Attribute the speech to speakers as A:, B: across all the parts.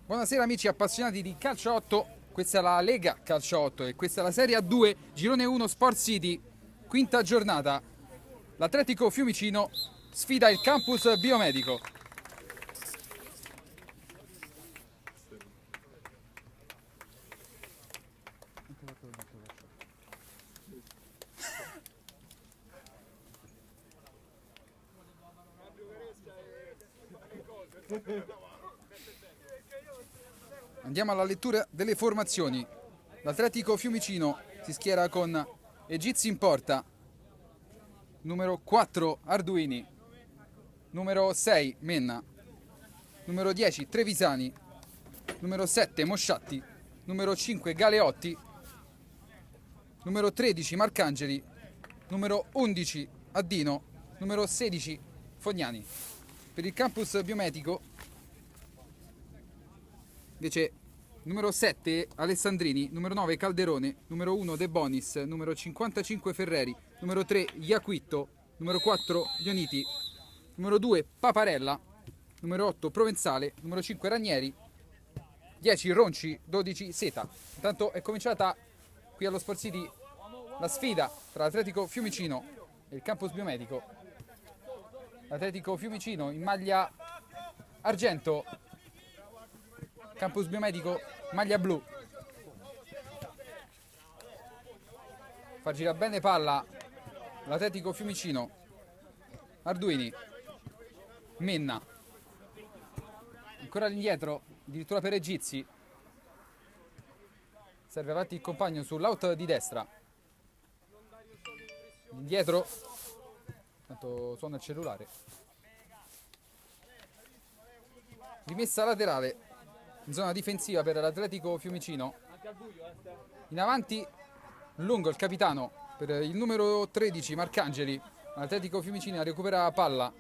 A: Buonasera amici appassionati di calcio 8, questa è la Lega Calcio 8 e questa è la Serie A2, Girone 1 Sport City, quinta giornata. L'Atletico Fiumicino sfida il Campus Biomedico. Andiamo alla lettura delle formazioni. L'Atletico Fiumicino si schiera con Egizi in porta, numero 4 Arduini, numero 6 Menna, numero 10 Trevisani, numero 7 Mosciatti, numero 5 Galeotti, numero 13 Marcangeli, numero 11 Addino, numero 16 Fognani. Per il Campus Biomedico invece numero 7 Alessandrini, numero 9 Calderone, numero 1 De Bonis, numero 55 Ferreri, numero 3 Iaquitto, numero 4 Ioniti, numero 2 Paparella, numero 8 Provenzale, numero 5 Ranieri, 10 Ronci, 12 Seta. Intanto è cominciata qui allo Sport City la sfida tra l'Atletico Fiumicino e il Campus Biomedico. L'Atletico Fiumicino in maglia argento, Campus Biomedico maglia blu. Fa girare bene palla l'Atletico Fiumicino. Arduini, Menna, ancora all'indietro, addirittura per Egizi. Serve avanti il compagno sull'out di destra. Indietro, tanto suona il cellulare. Rimessa laterale in zona difensiva per l'Atletico Fiumicino. In avanti lungo il capitano per il numero 13 Marcangeli. L'Atletico Fiumicino recupera la palla.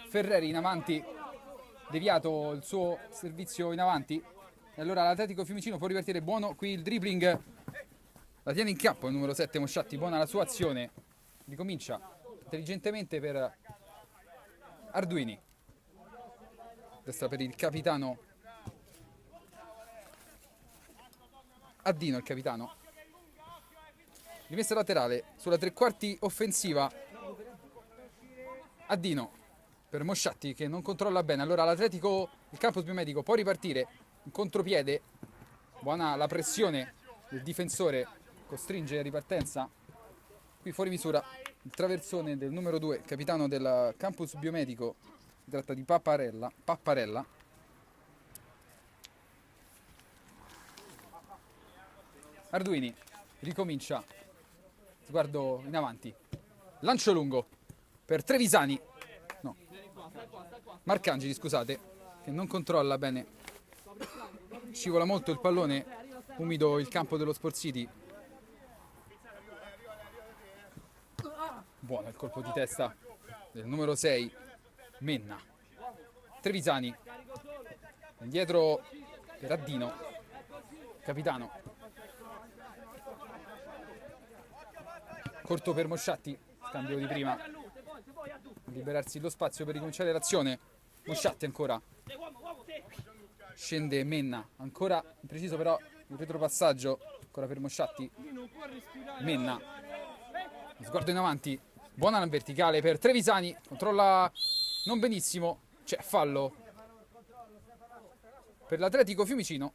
A: Ferreri in avanti, deviato il suo servizio in avanti. E allora l'Atletico Fiumicino può ripartire. Buono qui il dribbling. La tiene in campo il numero 7 Mosciatti. Buona la sua azione. Ricomincia intelligentemente per Arduini. Destra per il capitano Addino, il capitano. Rimessa laterale sulla tre quarti offensiva. Addino per Mosciatti che non controlla bene. Allora l'Atletico, il Campus Biomedico può ripartire in contropiede. Buona la pressione del difensore, costringe la ripartenza. Qui fuori misura il traversone del numero 2, capitano del Campus Biomedico. Si tratta di Papparella. Arduini ricomincia, sguardo in avanti, lancio lungo per Trevisani, no, Marcangeli scusate, che non controlla bene, scivola molto il pallone, umido il campo dello Sport City. Buono il colpo di testa del numero 6 Menna. Trevisani indietro per Addino, capitano. Corto per Mosciatti, scambio di prima, liberarsi lo spazio per ricominciare l'azione. Mosciatti ancora, scende Menna, ancora impreciso però il retropassaggio, ancora per Mosciatti. Menna, sguardo in avanti, buona la verticale per Trevisani, controlla non benissimo, c'è fallo per l'Atletico Fiumicino.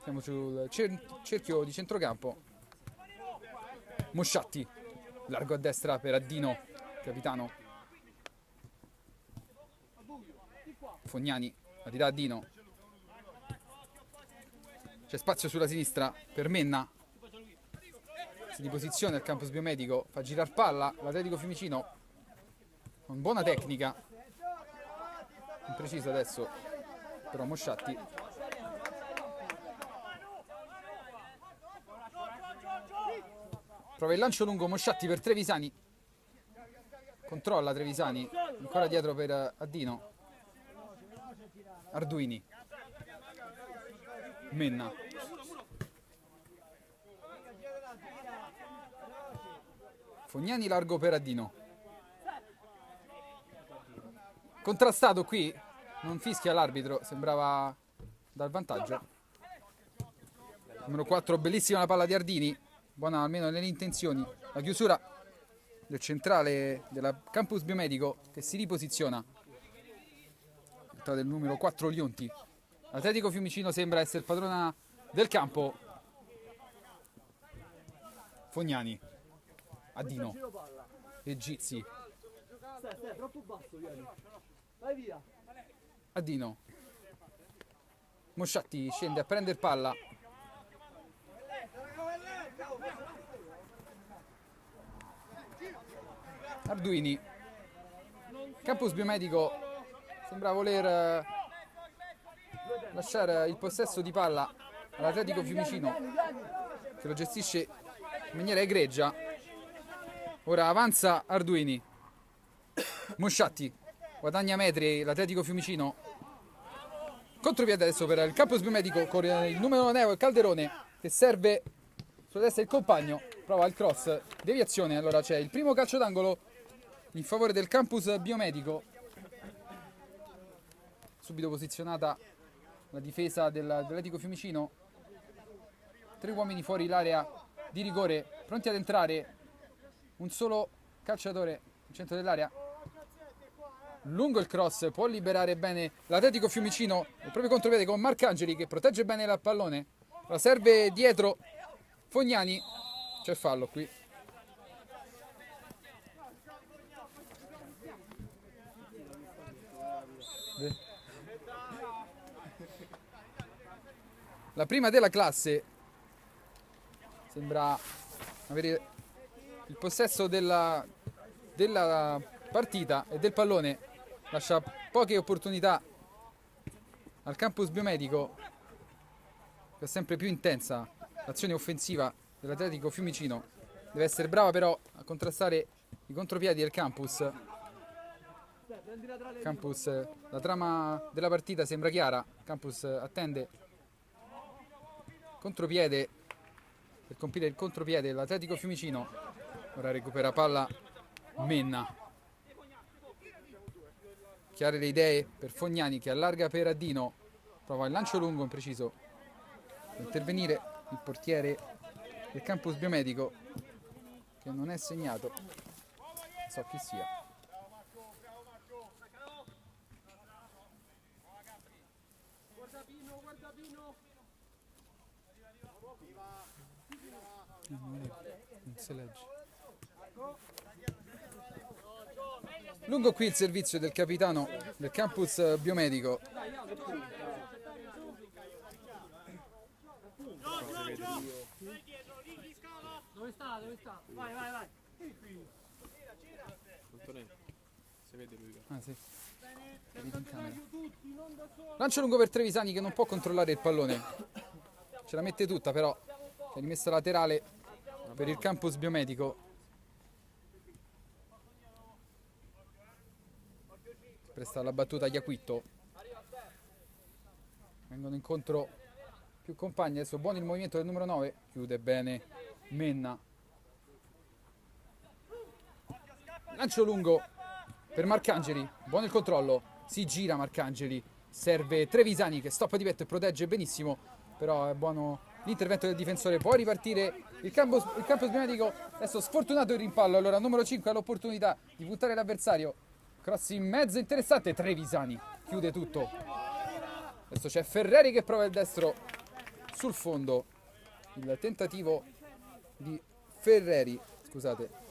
A: Siamo sul cerchio di centrocampo. Mosciatti, largo a destra per Addino, capitano. Fognani, la tirà Addino. C'è spazio sulla sinistra per Menna. Si riposiziona il Campus Biomedico, fa girar palla l'Atletico Fiumicino con buona tecnica. Impreciso adesso, però Mosciatti. Prova il lancio lungo Mosciatti per Trevisani. Controlla Trevisani. Ancora dietro per Addino. Arduini. Menna. Fognani largo per Addino. Contrastato qui non fischia l'arbitro, sembrava dal vantaggio. Numero 4, bellissima la palla di Ardini, buona almeno nelle intenzioni. La chiusura del centrale della Campus Biomedico che si riposiziona. Del numero 4 Lionti. L'Atletico Fiumicino sembra essere padrona del campo. Fognani, Addino, Egizzi,
B: troppo basso, vieni. Vai via.
A: Addino, Mosciatti scende a prendere palla. Arduini, Campus Biomedico sembra voler lasciare il possesso di palla all'Atletico Fiumicino che lo gestisce in maniera egregia. Ora avanza Arduini, Mosciatti guadagna metri l'Atletico Fiumicino, contropiede adesso per il Campus Biomedico con il numero 9 Calderone che serve sulla destra il compagno, prova il cross, deviazione. Allora c'è il primo calcio d'angolo in favore del Campus Biomedico. Subito posizionata la difesa dell'Atletico Fiumicino, 3 uomini fuori l'area di rigore, pronti ad entrare, un solo calciatore al centro dell'area. Lungo il cross, può liberare bene l'Atletico Fiumicino, il proprio contropiede con Marcangeli che protegge bene il pallone, la serve dietro Fognani, c'è fallo qui. La prima della classe sembra avere il possesso della partita e del pallone, lascia poche opportunità al Campus Biomedico, che è sempre più intensa l'azione offensiva dell'Atletico Fiumicino. Deve essere brava però a contrastare i contropiedi del Campus. La trama della partita sembra chiara, Campus attende contropiede per compiere il contropiede l'Atletico Fiumicino. Ora recupera palla Menna, chiare le idee per Fognani che allarga per Addino, prova il lancio lungo impreciso per intervenire il portiere del Campus Biomedico che non è segnato, non so chi sia. Non si legge. Lungo qui il servizio del capitano del Campus Biomedico.
B: Dove sta? Dove sta? Vai, vai, vai.
C: Si vede lui.
A: Ah, sì. In camera. Lancio lungo per Trevisani che non può controllare il pallone. Ce la mette tutta però. È rimessa laterale per il Campus Biomedico. Presta la battuta Iaquitto. Vengono incontro più compagni. Adesso buono il movimento del numero 9. Chiude bene Menna. Lancio lungo per Marcangeli. Buono il controllo. Si gira Marcangeli. Serve Trevisani che stoppa di petto e protegge benissimo. Però è buono l'intervento del difensore. Può ripartire il Campus Biomedico. Adesso sfortunato il rimpallo. Allora numero 5 ha l'opportunità di puntare l'avversario. Cross in mezzo interessante. Trevisani chiude tutto. Adesso c'è Ferreri che prova il destro sul fondo. Il tentativo di Ferreri, scusate.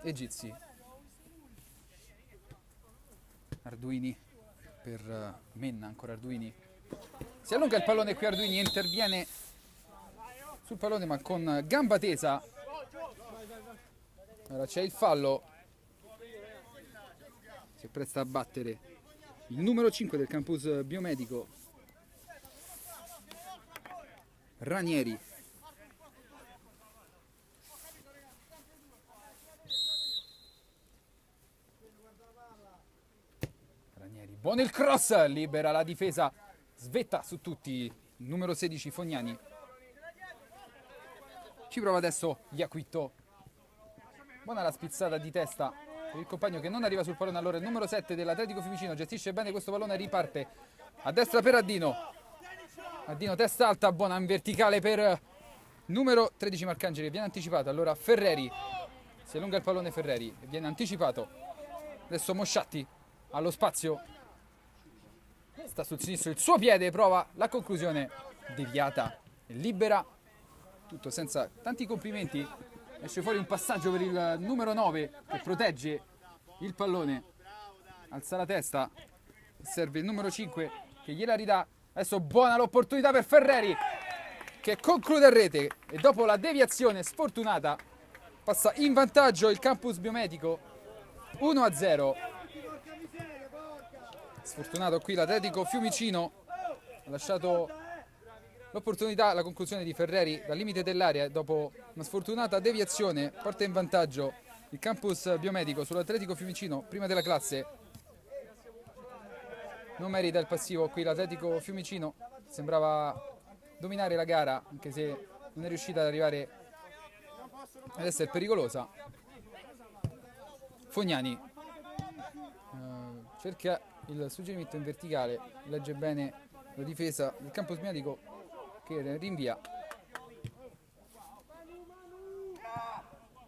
A: Egizzi. Arduini per Menna, ancora Arduini. Si allunga il pallone qui, Arduini interviene sul pallone ma con gamba tesa. Ora c'è il fallo. Si appresta a battere il numero 5 del Campus Biomedico, Ranieri. Buono il cross, libera la difesa, svetta su tutti il numero 16 Fognani. Ci prova adesso Iaquitto. Buona la spizzata di testa per il compagno che non arriva sul pallone. Allora il numero 7 dell'Atletico Fiumicino gestisce bene questo pallone, riparte a destra per Addino. Addino testa alta, buona in verticale per numero 13 Marcangeli, viene anticipato. Allora Ferreri, si allunga il pallone Ferreri, viene anticipato. Adesso Mosciatti allo spazio, sta sul sinistro il suo piede, prova la conclusione deviata e libera. Tutto senza tanti complimenti. Esce fuori un passaggio per il numero 9 che protegge il pallone. Alza la testa, serve il numero 5 che gliela ridà. Adesso buona l'opportunità per Ferreri che conclude a rete e dopo la deviazione sfortunata passa in vantaggio il Campus Biomedico 1-0. Sfortunato qui l'Atletico Fiumicino, ha lasciato l'opportunità, la conclusione di Ferreri dal limite dell'area e dopo una sfortunata deviazione porta in vantaggio il Campus Biomedico sull'Atletico Fiumicino, prima della classe. Non merita il passivo qui l'Atletico Fiumicino, sembrava dominare la gara anche se non è riuscita ad arrivare ad essere pericolosa. Fognani cerca il suggerimento in verticale, legge bene la difesa del Campus Biomedico che rinvia.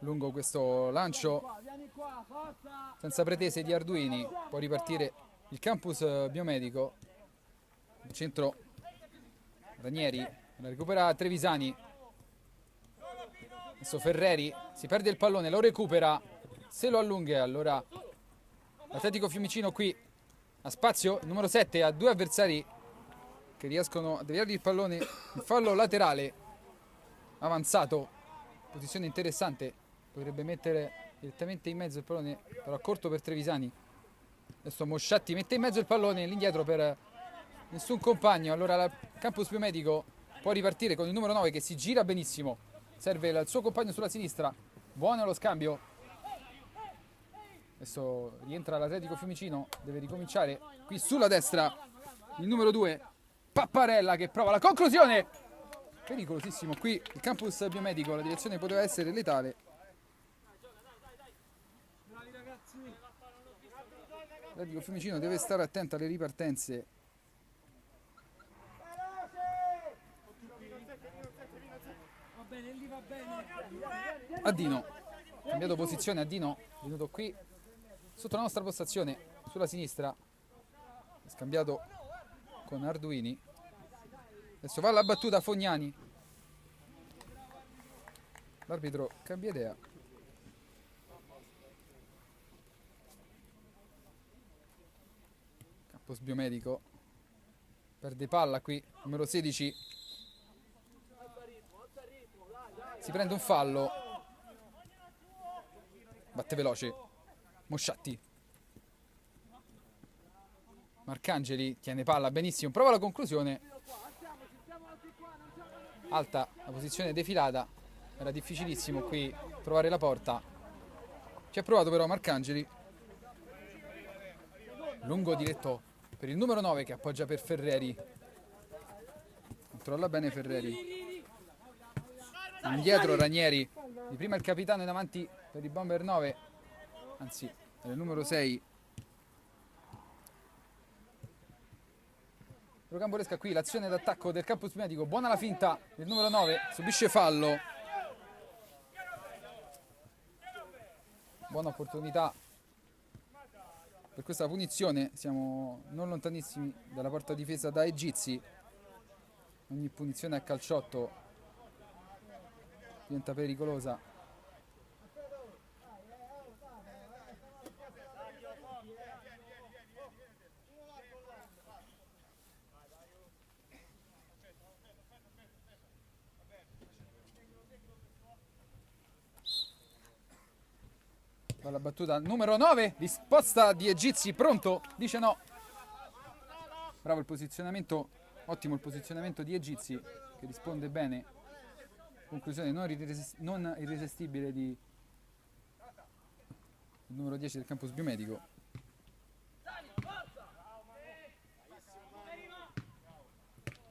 A: Lungo questo lancio senza pretese di Arduini, può ripartire il Campus Biomedico. Il centro Ranieri, la recupera Trevisani. Adesso Ferreri si perde il pallone, lo recupera, se lo allunga. Allora l'Atletico Fiumicino qui ha spazio, il numero 7 ha due avversari che riescono a deviargli il pallone. Il fallo laterale avanzato, posizione interessante, potrebbe mettere direttamente in mezzo il pallone, però corto per Trevisani. Adesso Mosciatti mette in mezzo il pallone, l'indietro per nessun compagno. Allora il Campus Biomedico può ripartire con il numero 9 che si gira benissimo, serve il suo compagno sulla sinistra, buono lo scambio. Adesso rientra l'Atletico Fiumicino, deve ricominciare qui sulla destra il numero 2 Papparella che prova la conclusione, pericolosissimo qui il Campus Biomedico, la direzione poteva essere letale. L'Atletico Fiumicino deve stare attento alle ripartenze. Addino, cambiato posizione Addino, venuto qui sotto la nostra postazione sulla sinistra, scambiato con Arduini. Adesso va la battuta Fognani, l'arbitro cambia idea. Campus Biomedico perde palla qui, numero 16 si prende un fallo, batte veloce Mosciatti. Marcangeli tiene palla benissimo, prova la conclusione, alta la posizione defilata, era difficilissimo qui trovare la porta, ci ha provato però Marcangeli. Lungo diretto per il numero 9 che appoggia per Ferreri, controlla bene Ferreri, indietro Ranieri, di prima il capitano in avanti per il Bomber 9, anzi è il numero 6 Rocambolesca qui l'azione d'attacco del Campus Biomedico, buona la finta del numero 9, subisce fallo, buona opportunità per questa punizione. Siamo non lontanissimi dalla porta difesa da Egizi, ogni punizione a calciotto diventa pericolosa. La battuta numero 9, risposta di Egizi, pronto? Dice no. Bravo il posizionamento, ottimo il posizionamento di Egizi che risponde bene. Conclusione non irresistibile di il numero 10 del Campus Biomedico.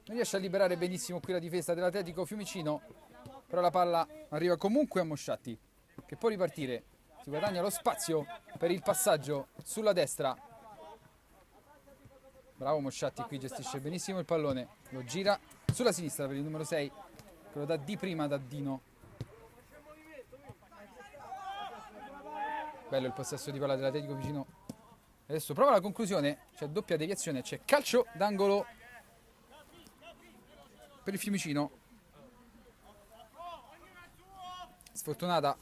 A: Non riesce a liberare benissimo qui la difesa dell'Atletico Fiumicino, però la palla arriva comunque a Mosciatti che può ripartire. si guadagna lo spazio per il passaggio sulla destra. Bravo Mosciatti, qui gestisce benissimo il pallone, lo gira sulla sinistra per il numero 6, che lo dà di prima da Dino. Bello il possesso di palla dell'Atletico vicino. Adesso prova la conclusione, c'è doppia deviazione, c'è calcio d'angolo per il Fiumicino. Sfortunata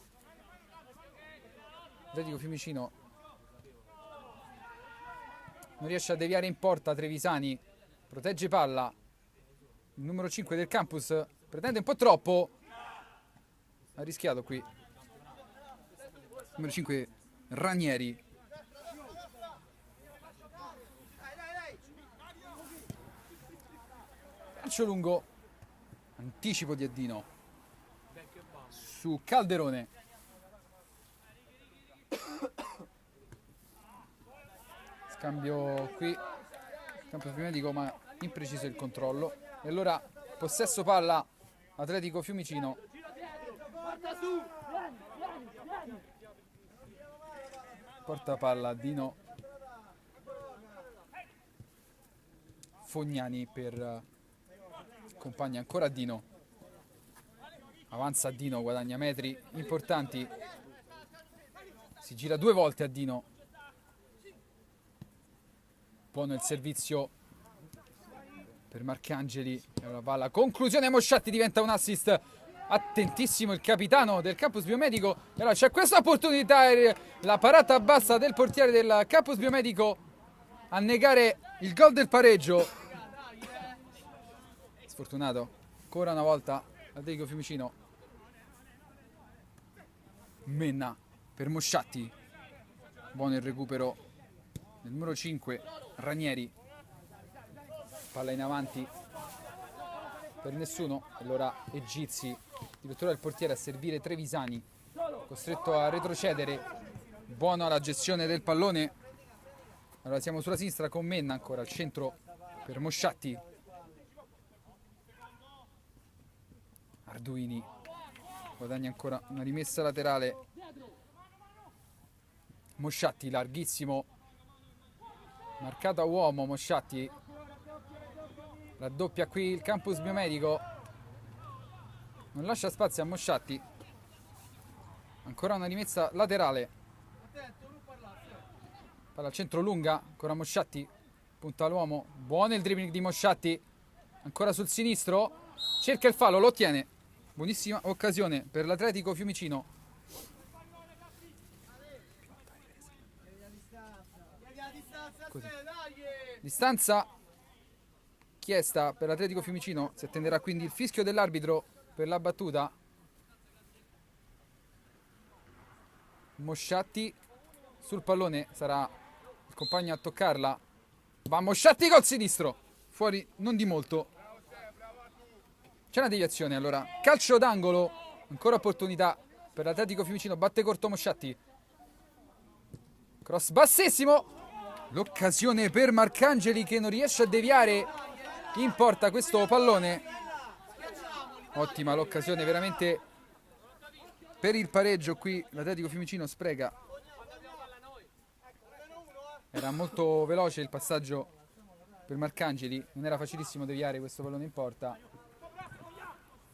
A: Atletico Fiumicino, non riesce a deviare in porta. Trevisani protegge palla, il numero 5 del campus pretende un po' troppo, ha rischiato qui numero 5 Ranieri. Calcio lungo, anticipo di Addino su Calderone. Scambio qui, campo medico, ma impreciso il controllo. E allora possesso palla Atletico Fiumicino. Porta palla Dino Fognani per compagna ancora Dino. Avanza Dino, guadagna metri importanti. Si gira 2 volte a Dino. Buono il servizio per Marcangeli. E una palla. Conclusione, Mosciatti diventa un assist. Attentissimo il capitano del Campus Biomedico. E allora c'è questa opportunità. La parata bassa del portiere del Campus Biomedico a negare il gol del pareggio. Sfortunato. Ancora una volta Atletico Fiumicino. Menna per Mosciatti. Buono il recupero del numero 5 Ranieri. Palla in avanti per nessuno. Allora Egizi, addirittura il portiere a servire Trevisani, costretto a retrocedere. Buona la gestione del pallone. Allora siamo sulla sinistra con Menna ancora al centro per Mosciatti. Arduini guadagna ancora una rimessa laterale. Mosciatti larghissimo, marcato a uomo. Mosciatti raddoppia qui il Campus Biomedico, non lascia spazio a Mosciatti. Ancora una rimessa laterale, palla al centro lunga, ancora Mosciatti, punta all'uomo. Buono il dribbling di Mosciatti, ancora sul sinistro, cerca il fallo, lo ottiene. Buonissima occasione per l'Atletico Fiumicino. Così. Distanza chiesta per l'Atletico Fiumicino. Si attenderà quindi il fischio dell'arbitro per la battuta. Mosciatti sul pallone, sarà il compagno a toccarla. Va Mosciatti col sinistro, fuori non di molto. C'è una deviazione, allora calcio d'angolo, ancora opportunità per l'Atletico Fiumicino. Batte corto Mosciatti, cross bassissimo. L'occasione per Marcangeli che non riesce a deviare in porta questo pallone. Ottima l'occasione veramente per il pareggio. Qui l'Atletico Fiumicino spreca. Era molto veloce il passaggio per Marcangeli, non era facilissimo deviare questo pallone in porta.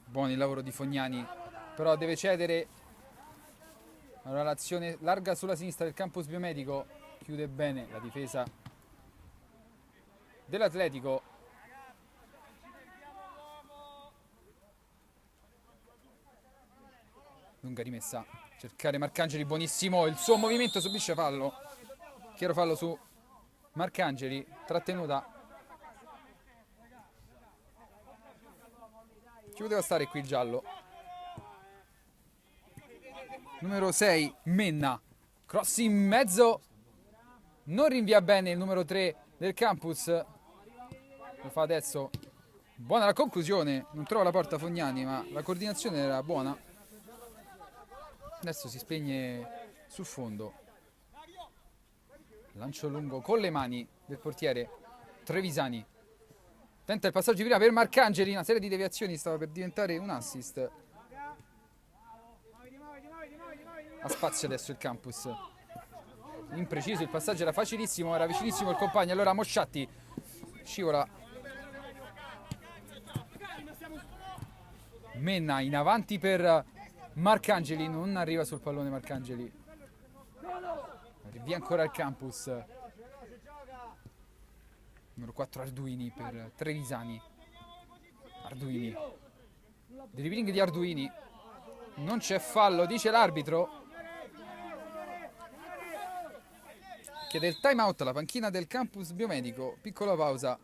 A: Buono il lavoro di Fognani, però deve cedere. Allora l'azione larga sulla sinistra del Campus Biomedico. Chiude bene la difesa dell'Atletico. Lunga rimessa, cercare Marcangeli, buonissimo il suo movimento, subisce fallo. Chiaro fallo su Marcangeli, trattenuta. Ci poteva stare qui il giallo. Numero 6 Menna, cross in mezzo, non rinvia bene il numero 3 del Campus. Lo fa adesso. Buona la conclusione, non trova la porta Fognani, ma la coordinazione era buona. Adesso si spegne sul fondo. Lancio lungo con le mani del portiere Trevisani. Tenta il passaggio di prima per Marcangeli, una serie di deviazioni, stava per diventare un assist. ha spazio adesso il Campus. Impreciso, il passaggio era facilissimo, era vicinissimo il compagno. Allora Mosciatti scivola. Menna in avanti per Marcangeli, non arriva sul pallone Marcangeli. Via ancora il Campus. Numero 4 Arduini per Trevisani. Arduini. Dribbling di Arduini. Non c'è fallo, dice l'arbitro. Chiede il time out alla panchina del Campus Biomedico. Piccola pausa.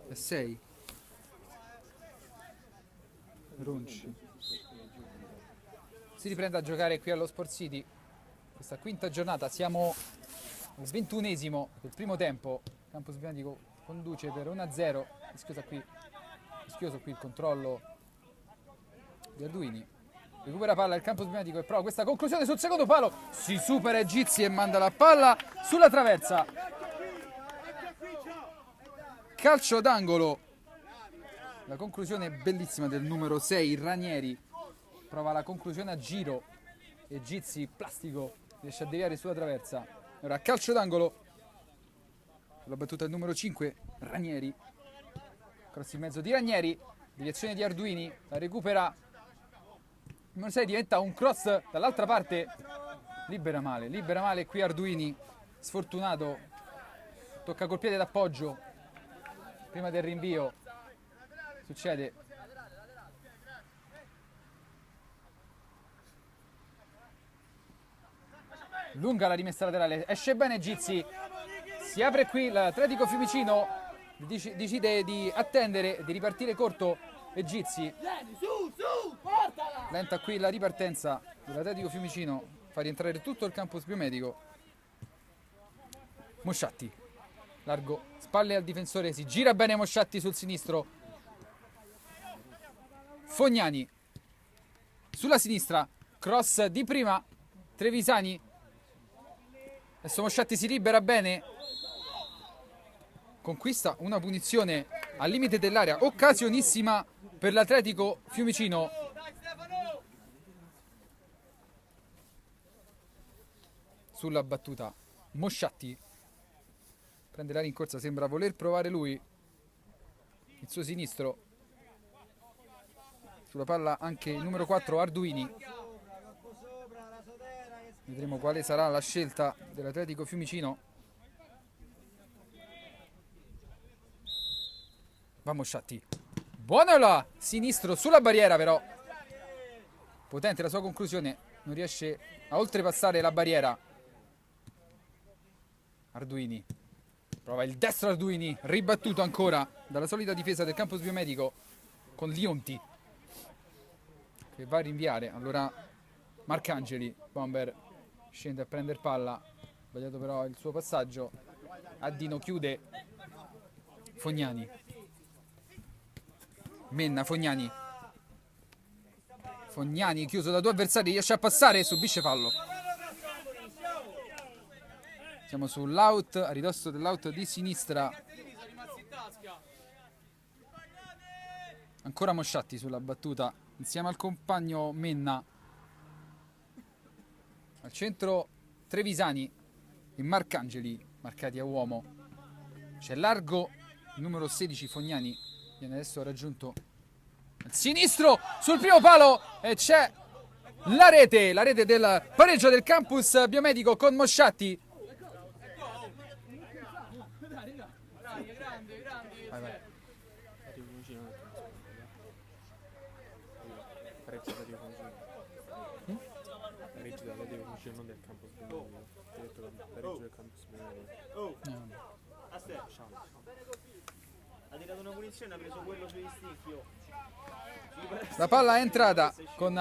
A: E 6. Ronci. Si riprende a giocare qui allo Sport City. Questa quinta giornata. Siamo al 21esimo del primo tempo. Campus Biomedico conduce per 1-0. Rischioso qui il controllo di Arduini. Recupera palla il Campus Biomedico e prova questa conclusione sul secondo palo. Si supera Egizi e manda la palla sulla traversa. Calcio d'angolo. La conclusione bellissima del numero 6 Ranieri. Prova la conclusione a giro. Egizi plastico riesce a deviare sulla traversa. Ora calcio d'angolo. La battuta il numero 5 Ranieri. Cross in mezzo di Ranieri. Deviazione di Arduini. La recupera. Il numero 6 diventa un cross dall'altra parte. Libera male qui Arduini. Sfortunato. Tocca col piede d'appoggio. Prima del rinvio. Succede. Lunga la rimessa laterale. Esce bene Gizi. Si apre qui l'Atletico Fiumicino. Decide di attendere, di ripartire corto. E Gizi. Lenta qui la ripartenza dell'Atletico Fiumicino. Fa rientrare tutto il Campus Biomedico. Mosciatti. Largo. Spalle al difensore. Si gira bene Mosciatti sul sinistro. Fognani. Sulla sinistra. Cross di prima. Trevisani. Adesso Mosciatti si libera bene. Conquista una punizione al limite dell'area. Occasionissima per l'Atletico Fiumicino. Sulla battuta Mosciatti prende la rincorsa, sembra voler provare lui il suo sinistro. Sulla palla anche il numero 4 Arduini. Vedremo quale sarà la scelta dell'Atletico Fiumicino. Va Mosciatti. Buono là! Sinistro sulla barriera però. Potente la sua conclusione. Non riesce a oltrepassare la barriera. Arduini. Prova il destro Arduini. Ribattuto ancora dalla solita difesa del Campus Biomedico. Con Lionti. Che va a rinviare. Allora Marcangeli. Bomber scende a prendere palla. Sbagliato però il suo passaggio. Addino chiude. Fognani. Menna, Fognani. Fognani chiuso da due avversari, riesce a passare e subisce fallo. Siamo sull'out, a ridosso dell'out di sinistra. Ancora Mosciatti sulla battuta insieme al compagno Menna. Al centro Trevisani e Marcangeli marcati a uomo. C'è largo il numero 16 Fognani. Viene adesso raggiunto al sinistro sul primo palo e c'è la rete del pareggio del Campus Biomedico con Mosciatti. Vai.
C: Pareggio dell'Atletico Fiumicino, non del Campus Biomedico. Ti ho detto che pareggio del Campus Biomedico.
B: Aspetta. Ha tirato una punizione, ha preso quello sugli sticchio.
A: La palla è entrata con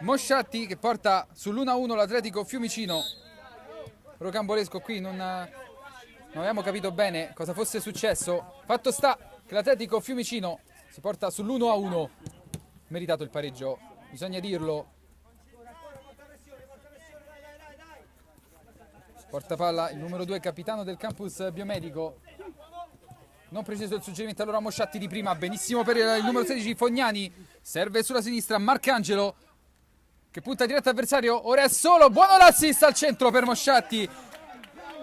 A: Mosciatti che porta sull'1-1 l'Atletico Fiumicino. Rocambolesco qui, non abbiamo capito bene cosa fosse successo. Fatto sta che l'Atletico Fiumicino si porta sull'1-1. Meritato il pareggio, bisogna dirlo. Porta palla il numero 2 capitano del Campus Biomedico. Non preciso il suggerimento allora Mosciatti di prima. Benissimo per il numero 16 Fognani. Serve sulla sinistra Marcangelo. che punta diretto avversario, ora è solo, buono l'assist al centro per Mosciatti,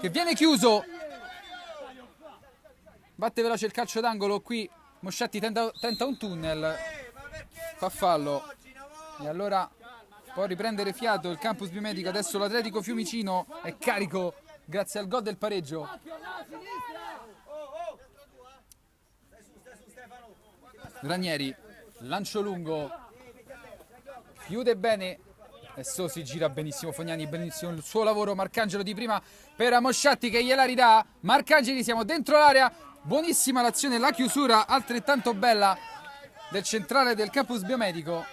A: che viene chiuso. Batte veloce il calcio d'angolo, qui Mosciatti tenta un tunnel, fa fallo. E allora può riprendere fiato il Campus Biomedico. Adesso l'Atletico Fiumicino è carico grazie al gol del pareggio. Ranieri, lancio lungo, chiude bene, adesso si gira benissimo Fognani, benissimo il suo lavoro. Marcangelo di prima per Mosciatti che gliela ridà. Marcangeli, siamo dentro l'area, buonissima l'azione, la chiusura altrettanto bella del centrale del Campus Biomedico.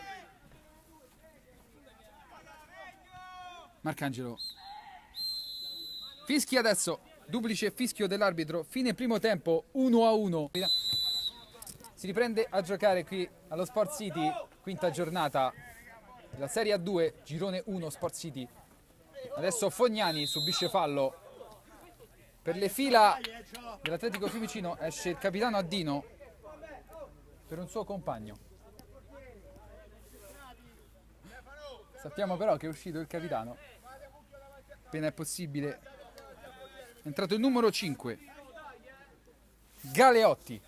A: Marcangelo fischia adesso, duplice fischio dell'arbitro, fine primo tempo, 1-1. Si riprende a giocare qui allo Sport City, quinta giornata della Serie A2, girone 1 Sport City. Adesso Fognani subisce fallo. Per le fila dell'Atletico Fiumicino esce il capitano Addino per un suo compagno. Sappiamo però che è uscito il capitano, appena è possibile. È entrato il numero 5, Galeotti,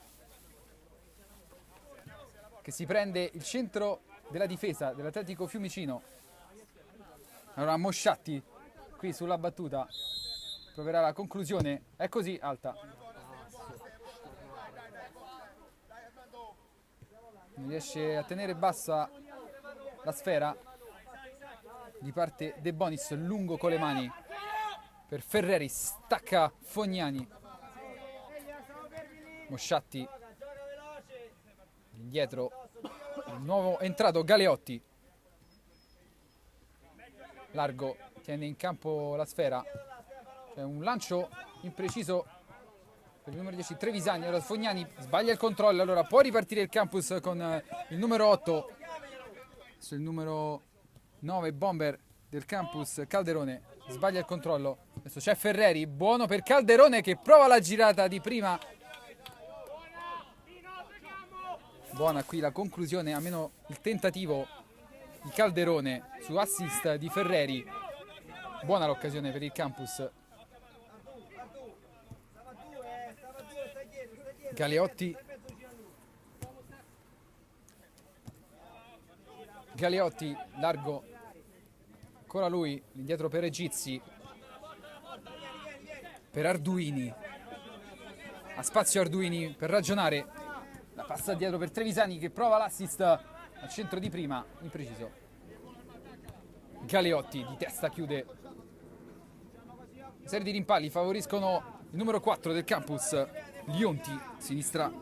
A: che si prende il centro della difesa dell'Atletico Fiumicino. Allora Mosciatti qui sulla battuta proverà la conclusione, è così, alta. Non riesce a tenere bassa la sfera. Di parte De Bonis, lungo con le mani per Ferreri, stacca Fognani. Mosciatti indietro, il nuovo entrato Galeotti, largo, tiene in campo la sfera. C'è un lancio impreciso per il numero 10 Trevisani. Allora Fognani sbaglia il controllo, allora può ripartire il Campus con il numero 8, il numero 9 bomber del Campus Calderone, sbaglia il controllo. Adesso c'è Ferreri, buono per Calderone che prova la girata di prima. Buona qui la conclusione, almeno il tentativo di Calderone su assist di Ferreri. Buona l'occasione per il Campus. Galeotti, largo, ancora lui, indietro per Egizi, per Arduini, ha spazio Arduini per ragionare, la passa dietro per Trevisani che prova l'assist al centro di prima, impreciso. Galeotti di testa chiude, serie di rimpalli favoriscono il numero 4 del Campus, Lionti, sinistra,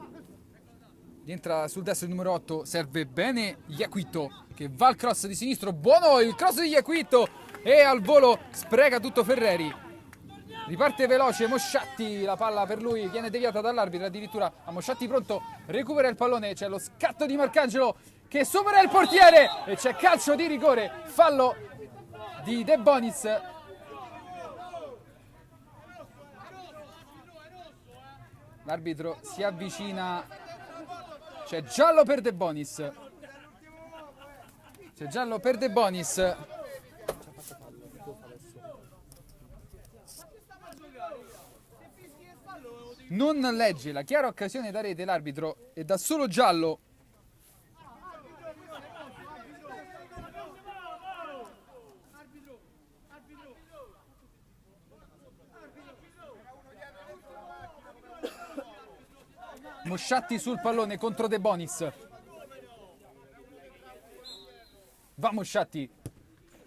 A: rientra sul destro il numero 8, serve bene Iaquito che va al cross di sinistro, buono il cross di Iaquito e al volo spreca tutto Ferreri. Riparte veloce Mosciatti, la palla per lui viene deviata dall'arbitro, addirittura a Mosciatti pronto, recupera il pallone, c'è lo scatto di Marcangelo che supera il portiere e c'è calcio di rigore, fallo di De Bonis. L'arbitro si avvicina, c'è giallo per De Bonis. C'è giallo per De Bonis. Non legge la chiara occasione da rete l'arbitro e dà solo giallo. Mosciatti sul pallone contro De Bonis. Va Mosciatti.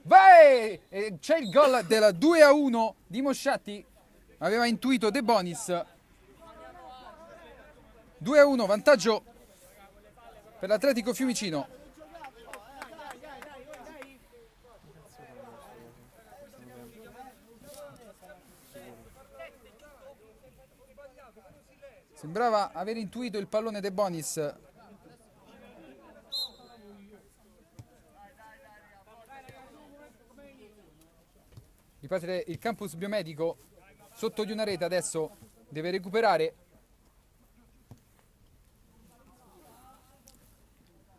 A: Vai! E c'è il gol del 2-1 di Mosciatti. Aveva intuito De Bonis. 2-1, vantaggio per l'Atletico Fiumicino. Sembrava aver intuito il pallone De Bonis. Riparte il Campus Biomedico sotto di una rete, adesso deve recuperare.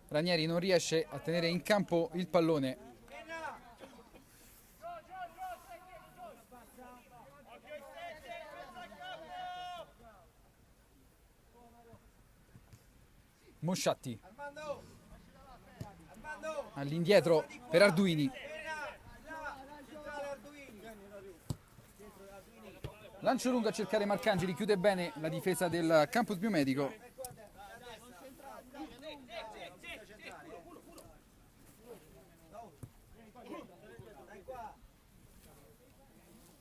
A: Ranieri non riesce a tenere in campo il pallone. Mosciatti. All'indietro per Arduini. Lancio lungo a cercare Marcangeli, chiude bene la difesa del campus biomedico.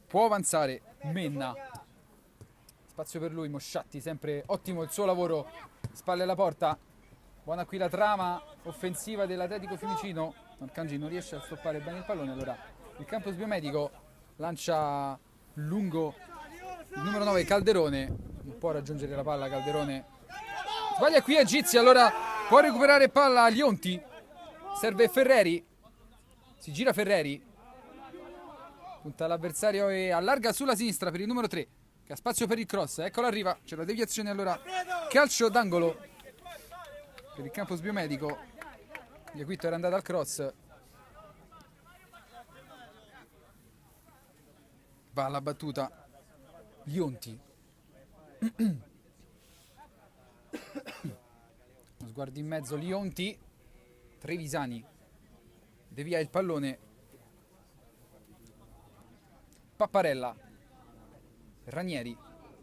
A: Può avanzare Menna. Spazio per lui, Mosciatti, sempre ottimo il suo lavoro. Spalle alla porta. Buona qui la trama offensiva dell'Atletico Fiumicino. Marcangeli non riesce a stoppare bene il pallone, allora il campus biomedico lancia lungo il numero 9 Calderone. Non può raggiungere la palla Calderone. Sbaglia qui Egizi, allora può recuperare palla Lionti. Serve Ferreri. Si gira Ferreri. Punta l'avversario e allarga sulla sinistra per il numero 3 che ha spazio per il cross. Eccolo arriva, c'è la deviazione allora. Calcio d'angolo per il campus biomedico. Iaquito era andato al cross. Va alla battuta Lionti. Uno sguardo in mezzo Lionti. Trevisani devia il pallone. Papparella, Ranieri,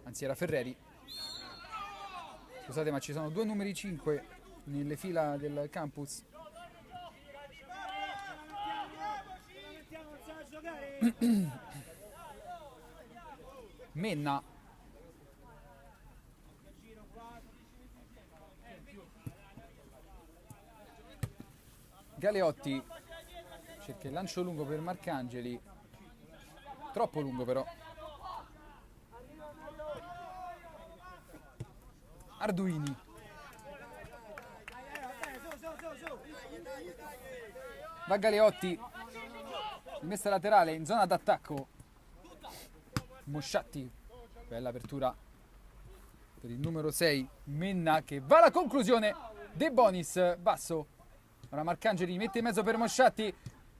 A: anzi era Ferreri. Scusate, ma ci sono due numeri 5 nelle fila del campus. Menna. Galeotti cerca il lancio lungo per Marcangeli. Troppo lungo però. Arduini. Va Galeotti. Rimessa laterale in zona d'attacco. Mosciatti. Bella apertura per il numero 6 Menna che va alla conclusione. De Bonis basso. Ora Marcangeli mette in mezzo per Mosciatti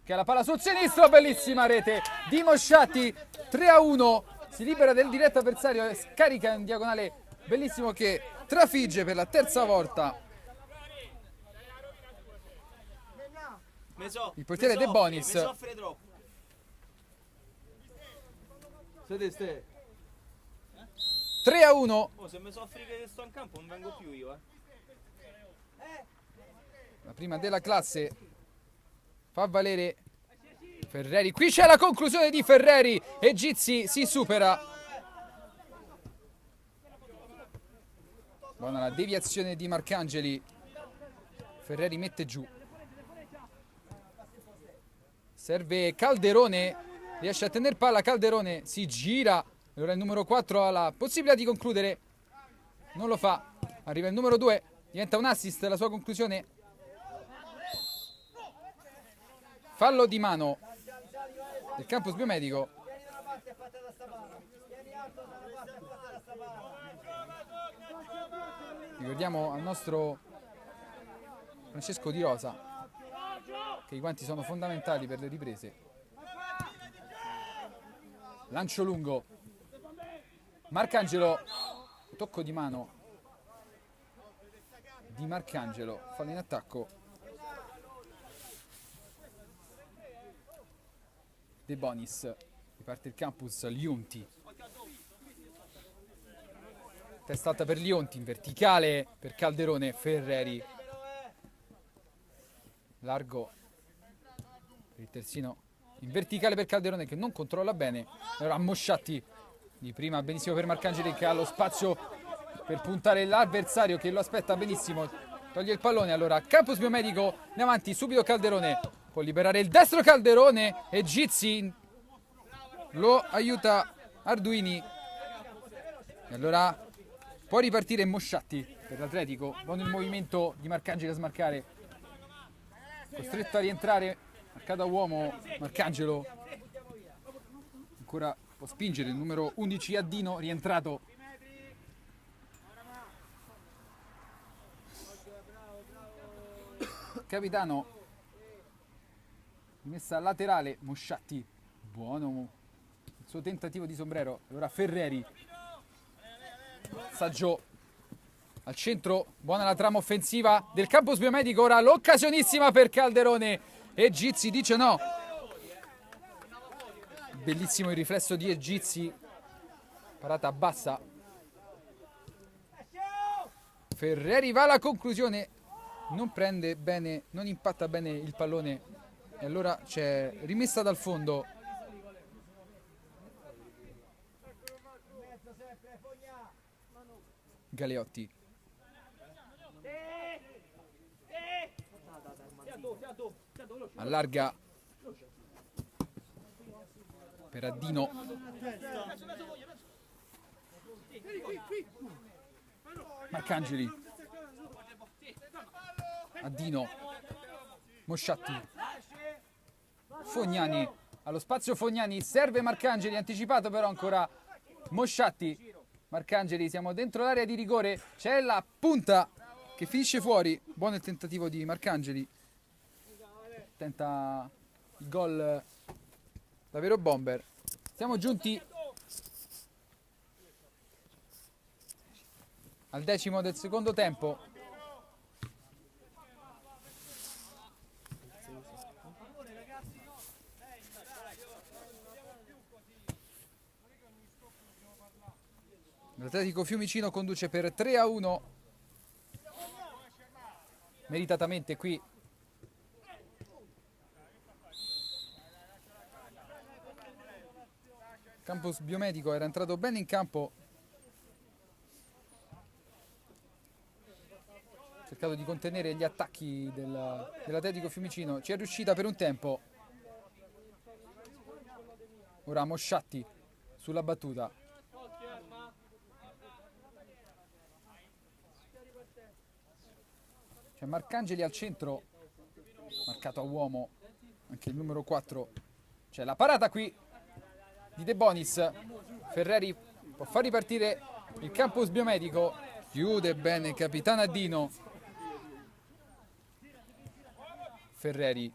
A: che ha la palla sul sinistro. Bellissima rete di Mosciatti. 3-1. Si libera del diretto avversario e scarica in diagonale. Bellissimo che trafigge per la terza volta il portiere De Bonis.
B: Mi soffre troppo.
A: 3-1.
B: Oh, se mi soffri che sto in campo non vengo più io,
A: La prima della classe fa valere Ferreri. Qui c'è la conclusione di Ferreri e Gizzi si supera. Buona la deviazione di Marcangeli. Ferreri mette giù. Serve Calderone. Riesce a tenere palla. Calderone si gira. Allora il numero 4 ha la possibilità di concludere. Non lo fa. Arriva il numero 2. Diventa un assist la sua conclusione. Fallo di mano del campus biomedico. Ricordiamo al nostro Francesco Di Rosa che i guanti sono fondamentali per le riprese. Lancio lungo. Marcangelo. Tocco di mano di Marcangelo. Fallo in attacco. De Bonis. Riparte il campus. Lionti. Testa alta per Lionti. In verticale per Calderone. Ferreri. Largo per il terzino. In verticale per Calderone che non controlla bene. Allora Mosciatti. Di prima benissimo per Marcangeli che ha lo spazio per puntare l'avversario che lo aspetta benissimo. Toglie il pallone. Allora campus biomedico in avanti. Subito Calderone. Può liberare il destro Calderone e Gizzi lo aiuta Arduini. E allora può ripartire Mosciatti per l'Atletico. Buono il movimento di Marcangelo a smarcare. Costretto a rientrare. Marcato a uomo Marcangelo. Ancora può spingere il numero 11 Addino rientrato. Capitano. Messa laterale Mosciatti. Buono il suo tentativo di sombrero. Allora Ferreri. Saggio. al centro, buona la trama offensiva del campus biomedico, ora l'occasionissima per Calderone e Gizzi dice no. Bellissimo il riflesso di Egizzi, parata bassa. Ferreri va alla conclusione, non prende bene, non impatta bene il pallone e allora c'è rimessa dal fondo. Galeotti. Allarga per Addino. Marcangeli. Addino. Mosciatti. Fognani. Allo spazio Fognani. Serve Marcangeli. Anticipato però ancora Mosciatti. Marcangeli. Siamo dentro l'area di rigore. C'è la punta che finisce fuori. Buono il tentativo di Marcangeli. Tenta il gol davvero bomber. Siamo giunti al 10° del secondo tempo. L'Atletico Fiumicino conduce per 3-1. Meritatamente qui. Campus biomedico era entrato bene in campo. Ha cercato di contenere gli attacchi dell'Atletico Fiumicino. Ci è riuscita per un tempo. Ora Mosciatti sulla battuta. C'è Marcangeli al centro. Marcato a uomo. Anche il numero 4. C'è la parata qui di De Bonis. Ferreri può far ripartire il campus biomedico. Chiude bene capitano Addino. Ferreri.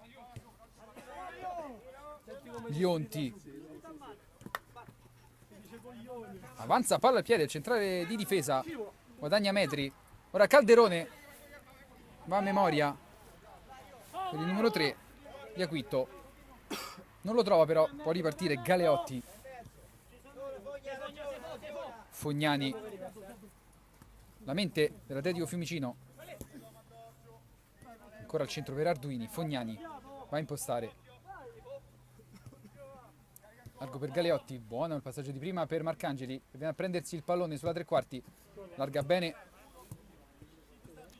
A: Lionti. Avanza palla al piede, il centrale di difesa. Guadagna metri. Ora Calderone. Va a memoria. Per il numero 3. Iaquitto. Non lo trova però. Può ripartire Galeotti. Fognani. La mente dell'Atletico Fiumicino. Ancora al centro per Arduini. Fognani va a impostare. Largo per Galeotti. Buono il passaggio di prima per Marcangeli, che viene a prendersi il pallone sulla tre quarti. Larga bene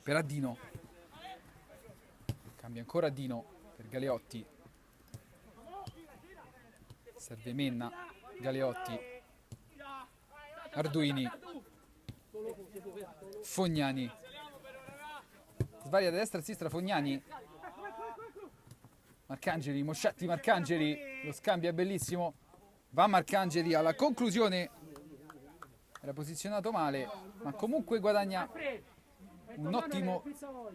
A: per Addino. Cambia ancora Addino per Galeotti. Serve Menna. Galeotti. Arduini. Fognani. Sbaglia da destra a sinistra Fognani. Marcangeli, Mosciatti, Marcangeli. Lo scambio è bellissimo. Va Marcangeli alla conclusione. Era posizionato male, ma comunque guadagna un ottimo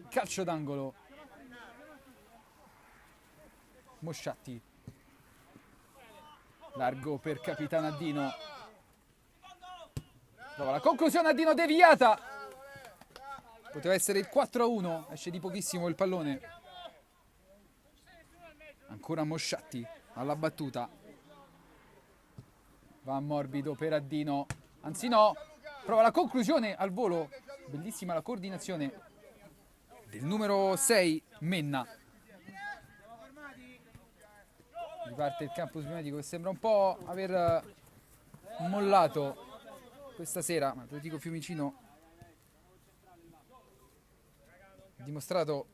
A: calcio d'angolo. Mosciatti. Largo per capitano Addino. Prova la conclusione, Addino deviata. Poteva essere il 4-1, esce di pochissimo il pallone. Ancora Mosciatti alla battuta. Va morbido per Addino. Anzi no, prova la conclusione al volo. Bellissima la coordinazione del numero 6, Menna. Riparte il campus biomedico che sembra un po' aver mollato questa sera. Atletico Fiumicino ha dimostrato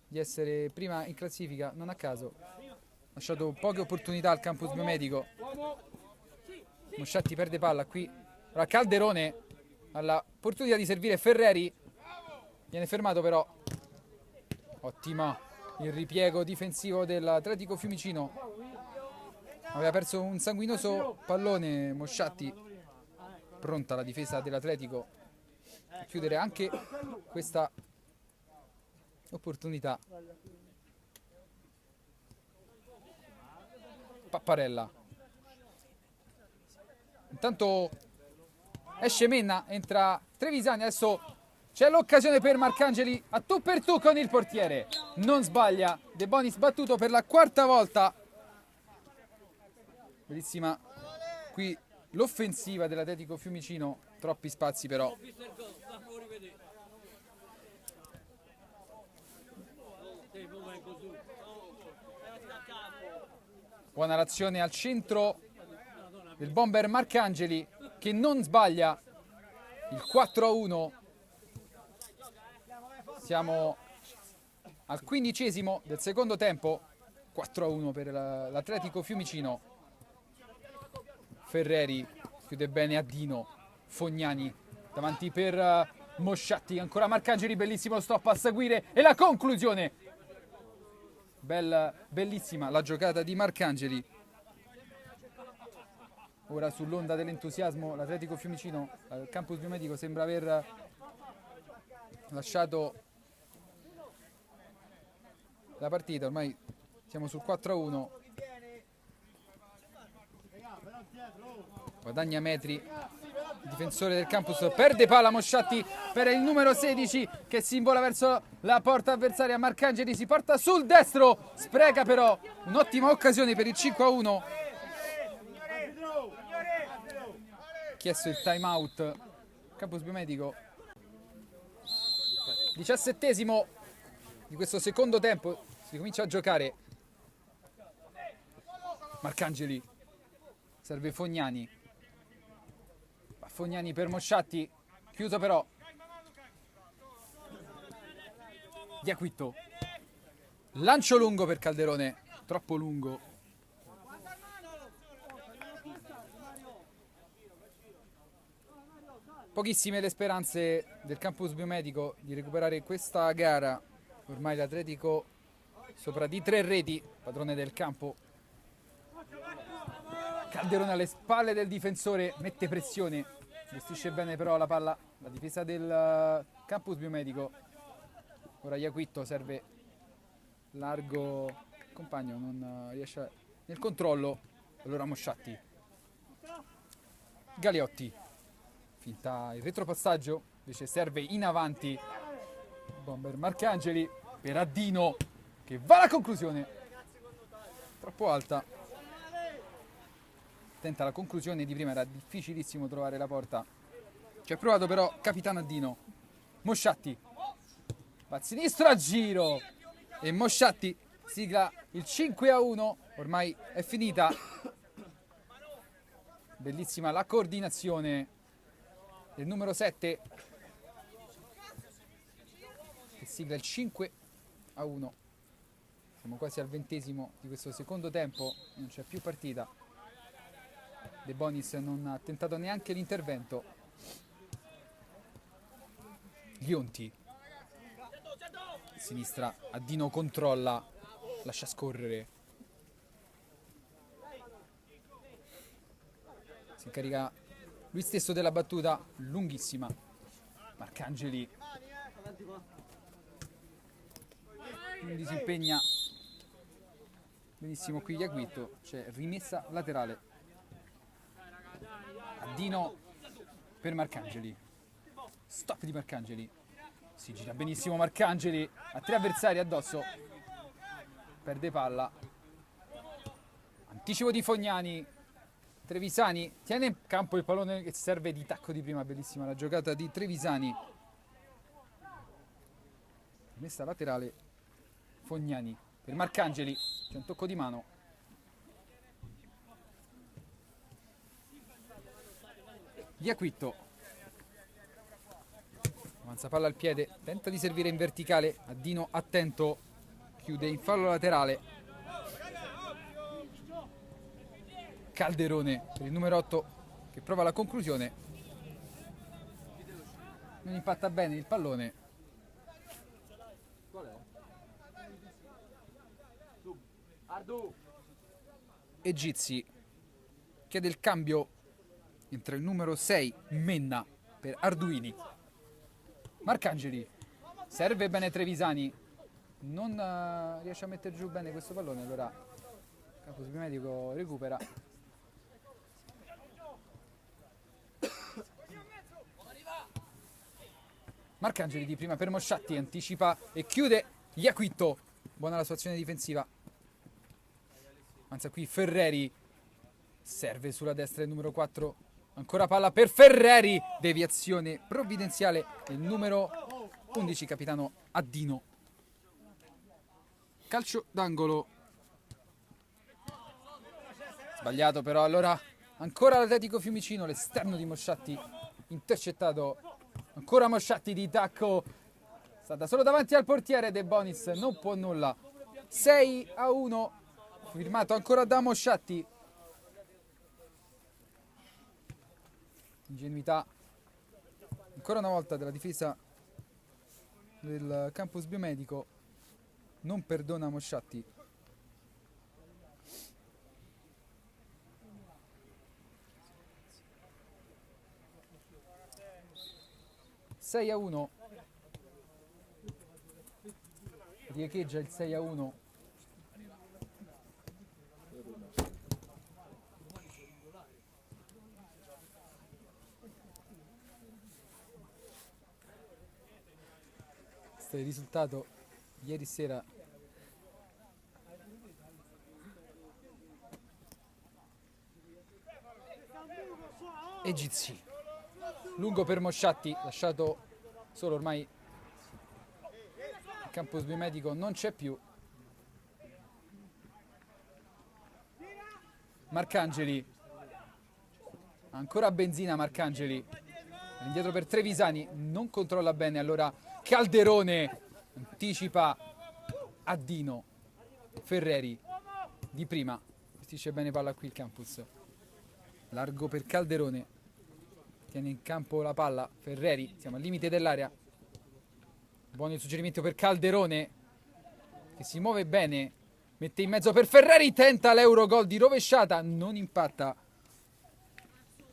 A: di essere prima in classifica, non a caso. Ha lasciato poche opportunità al campus biomedico. Mosciatti perde palla qui. Ora Calderone ha l'opportunità di servire Ferreri. Viene fermato però. Ottima il ripiego difensivo dell'Atletico Fiumicino. Aveva perso un sanguinoso pallone Mosciatti. Pronta la difesa dell'Atletico a chiudere anche questa opportunità. Papparella. Intanto esce Menna, entra Trevisani, adesso c'è l'occasione per Marcangeli a tu per tu con il portiere, non sbaglia, De Bonis battuto per la quarta volta. Bellissima qui l'offensiva dell'Atletico Fiumicino, troppi spazi però. Buona l'azione al centro del bomber Marcangeli che non sbaglia il 4-1. Siamo al 15° del secondo tempo, 4-1 per l'Atletico Fiumicino. Ferreri chiude bene a Dino, Fognani davanti per Mosciatti, ancora Marcangeli, bellissimo stop a seguire e la conclusione. Bellissima la giocata di Marcangeli. Ora sull'onda dell'entusiasmo l'Atletico Fiumicino al campus biomedico sembra aver lasciato la partita, ormai siamo sul 4-1. Guadagna metri il difensore del campus, perde palla Mosciatti per il numero 16 che si invola verso la porta avversaria. Marcangeli si porta sul destro, spreca però un'ottima occasione per il 5-1. Chiesto il time out campus biomedico. 17° di questo secondo tempo, si comincia a giocare. Marcangeli, serve Fognani. Fognani per Mosciatti, chiuso però. Diacquitto. Lancio lungo per Calderone, troppo lungo. Pochissime le speranze del campus biomedico di recuperare questa gara. Ormai l'Atletico sopra di 3 reti, padrone del campo. Calderone alle spalle del difensore, mette pressione. Gestisce bene però la palla, la difesa del campus biomedico. Ora Iaquitto serve largo, il compagno non riesce nel controllo. Allora Mosciatti. Galiotti. Finta il retropassaggio, invece serve in avanti. Bomber Marcangeli per Addino che va alla conclusione. Troppo alta. Tenta la conclusione di prima, era difficilissimo trovare la porta. Ci ha provato però capitano Addino. Mosciatti va a sinistra a giro e Mosciatti sigla il 5-1. Ormai è finita. Bellissima la coordinazione del numero 7 che sigla il 5-1. Siamo quasi al 20° di questo secondo tempo, non c'è più partita. De Bonis non ha tentato neanche l'intervento. Lionti. A sinistra, Addino controlla, lascia scorrere. Si incarica lui stesso della battuta, lunghissima. Marcangeli. Quindi si impegna. Benissimo qui Iaquitto, c'è rimessa laterale. Addino per Marcangeli. Stop di Marcangeli. Si gira benissimo Marcangeli. Ha 3 avversari addosso. Perde palla. Anticipo di Fognani. Trevisani tiene in campo il pallone che serve di tacco di prima. Bellissima la giocata di Trevisani. Messa laterale. Fognani per Marcangeli. C'è un tocco di mano. Iaquitto. Avanza palla al piede, tenta di servire in verticale. Addino attento, chiude in fallo laterale. Calderone per il numero 8 che prova la conclusione. Non impatta bene il pallone. E Gizzi chiede il cambio. Entra il numero 6, Menna, per Arduini. Marcangeli. Serve bene Trevisani. Non riesce a mettere giù bene questo pallone. Allora il campus biomedico recupera. Marcangeli di prima per Mosciatti, anticipa e chiude Iaquito. Buona la sua azione difensiva. Avanza qui Ferreri, serve sulla destra il numero 4, ancora palla per Ferreri, deviazione provvidenziale del numero 11, capitano Addino. Calcio d'angolo. Sbagliato però, allora ancora l'Atletico Fiumicino, l'esterno di Mosciatti intercettato, ancora Mosciatti di tacco, stata solo davanti al portiere, De Bonis non può nulla. 6-1, firmato ancora da Mosciatti. Ingenuità ancora una volta della difesa del campus biomedico, non perdona Mosciatti. Sei a 1, riecheggia il 6-1. Questo è il risultato ieri sera. Egizi, lungo per Mosciatti, lasciato solo ormai. Il campus biomedico non c'è più. Marcangeli, ancora benzina Marcangeli, indietro per Trevisani, non controlla bene, allora Calderone anticipa Addino. Ferreri di prima, gestisce bene palla qui il campus, largo per Calderone, tiene in campo la palla Ferreri, siamo al limite dell'area. Buon il suggerimento per Calderone che si muove bene, mette in mezzo per Ferreri, tenta l'Eurogol di rovesciata, non impatta.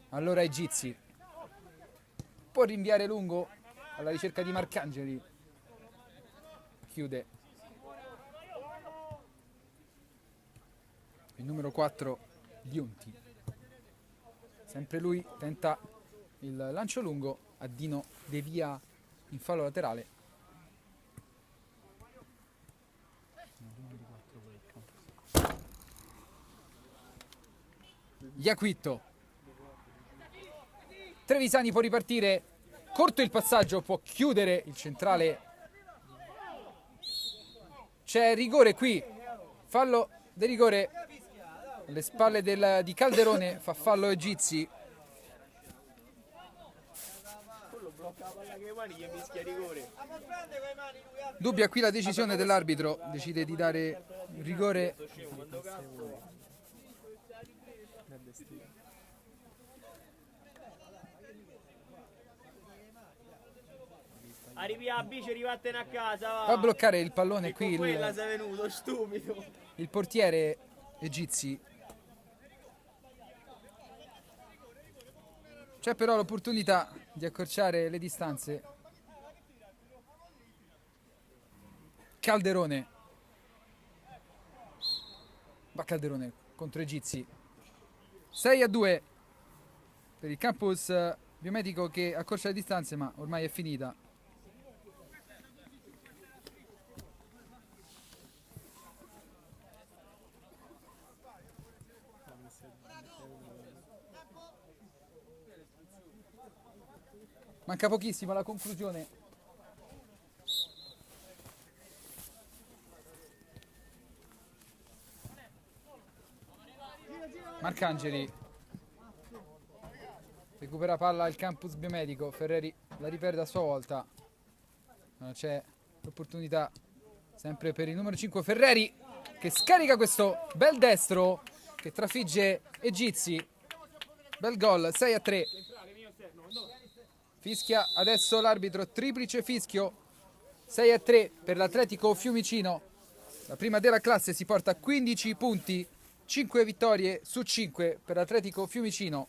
A: Allora Egizi può rinviare lungo alla ricerca di Marcangeli, chiude il numero 4 Dionti, sempre lui tenta il lancio lungo, Addino devia in fallo laterale. Iaquito, Trevisani può ripartire, corto il passaggio, può chiudere il centrale. C'è rigore qui, fallo di rigore alle spalle di Calderone, fa fallo Egizi. Dubbia qui la decisione dell'arbitro, decide di dare rigore.
B: Arrivi a bici, rivattene a casa, va.
A: Va a bloccare il pallone
B: E
A: qui
B: con quella sei venuto, stupido.
A: il portiere Egizi. C'è però l'opportunità di accorciare le distanze. Calderone. Va Calderone contro Egizi. 6-2 per il campus biomedico che accorcia le distanze, ma ormai è finita. Manca pochissimo alla conclusione. Marcangeli recupera palla il campus biomedico, Ferreri la riperde a sua volta. C'è l'opportunità sempre per il numero 5 Ferreri che scarica questo bel destro che trafigge Egizi. Bel gol, 6-3. Fischia adesso l'arbitro, triplice fischio, 6-3 per l'Atletico Fiumicino. La prima della classe si porta a 15 punti, 5 vittorie su 5 per l'Atletico Fiumicino.